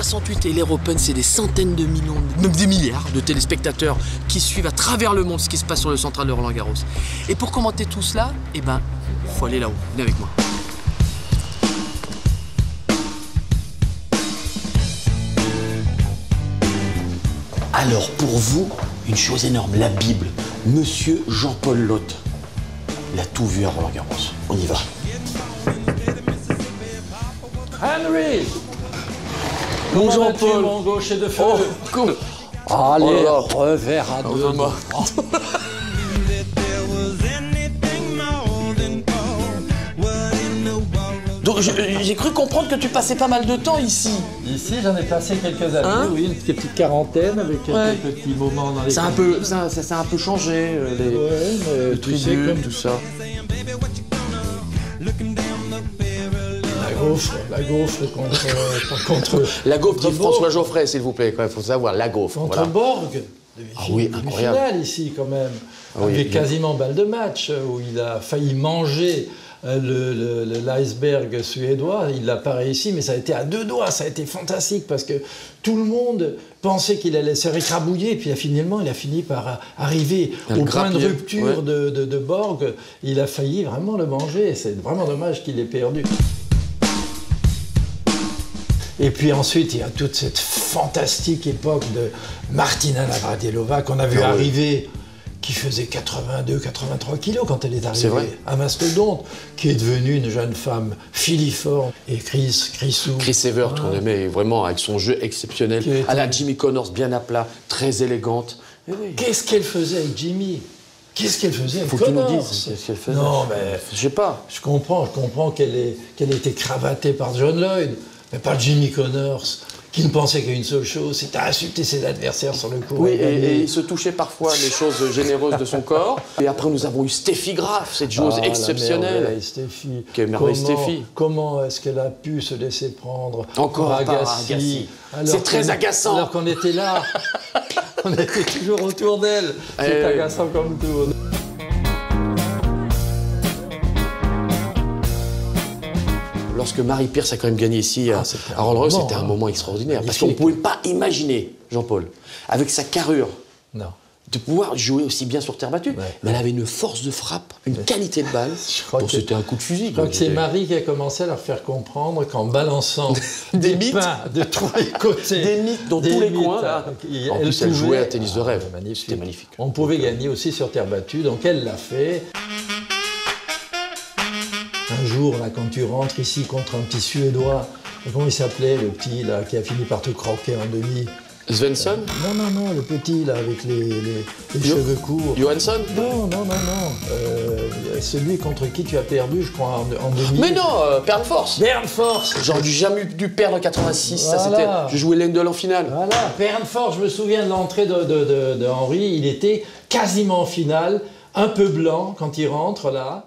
68 et l'Air Open, c'est des centaines de millions, même des milliards de téléspectateurs qui suivent à travers le monde ce qui se passe sur le central de Roland-Garros. Et pour commenter tout cela, eh ben, faut aller là-haut. Venez avec moi. Alors, pour vous, une chose énorme, la Bible. Monsieur Jean-Paul Lotte. Il a tout vu à Roland-Garros. On y va. Henry! Bon Jean-Paul. Mon gaucher de feu. Oh, cool. Allez, Oh, revers à deux. Donc, j'ai cru comprendre que tu passais pas mal de temps ici. Ici, j'en ai passé quelques années, Hein? oui, une petite quarantaine avec quelques petits moments dans les... Ça a un peu changé, les, Ouais, mais le tu sais, tribut, comme tout ça. la gaufre contre La gaufre de contre François Geoffrey, s'il vous plaît. Il faut savoir, la gaufre. contre Voilà. Borg. Ah oui, incroyable. Finale ici, quand même. Ah oui, avec bien. quasiment balle de match, où il a failli manger l'iceberg suédois. Il l'a pas réussi, mais ça a été à deux doigts. Ça a été fantastique parce que tout le monde pensait qu'il allait se récrabouiller. Et puis finalement, il a fini par arriver au point de rupture de Borg. Il a failli vraiment le manger. C'est vraiment dommage qu'il ait perdu. Et puis ensuite, il y a toute cette fantastique époque de Martina Navratilova qu'on a vu arriver, qui faisait 82-83 kilos quand elle est arrivée, un mastodonte, qui est devenue une jeune femme filiforme. Et Chris Evert, qu'on aimait vraiment avec son jeu exceptionnel, à la Jimmy Connors, bien à plat, très élégante. Oui. Qu'est-ce qu'elle faisait avec Jimmy? Qu'est-ce qu'elle faisait avec Faut que tu nous Connors? dises ce qu'elle faisait. Non, mais je sais pas. Je comprends qu'elle était cravattée par John Lloyd, mais pas Jimmy Connors, qui ne pensait qu'à une seule chose, c'était insulter ses adversaires sur le court. Oui, et il se touchait parfois les choses généreuses de son corps. Et après, nous avons eu Steffi Graf, cette joueuse exceptionnelle. La merveille, Steffi. Quelle merveille, Steffi. Comment est-ce qu'elle a pu se laisser prendre encore par Agassi. C'est très agaçant. Alors qu'on était là, on était toujours autour d'elle. C'est agaçant comme tout. Lorsque Mary Pierce a quand même gagné ici à Roland-Garros, c'était un moment extraordinaire. Parce qu'on ne pouvait pas imaginer, Jean-Paul, avec sa carrure, de pouvoir jouer aussi bien sur terre battue. Mais elle avait une force de frappe, une qualité de balle. C'était un coup de fusil. Je crois que c'est Marie qui a commencé à leur faire comprendre qu'en balançant des mythes pains de tous les côtés, des mythes dans tous les coins. Là. En plus, elle jouait à tennis de rêve. C'était magnifique. On pouvait gagner aussi sur terre battue, donc elle l'a fait. Un jour, là, quand tu rentres ici contre un petit Suédois, comment il s'appelait, le petit, là, qui a fini par te croquer en demi? Svensson? Non, le petit, là, avec les cheveux courts. Johansson? Non. Celui contre qui tu as perdu, je crois, en demi. Mais non, Bernd Forss. Bernd Forss. J'aurais jamais dû perdre en 86, voilà. Ça c'était... Je jouais Lendl en finale. Voilà, Bernd Forss, je me souviens de l'entrée de Henry, il était quasiment en finale, un peu blanc quand il rentre, là.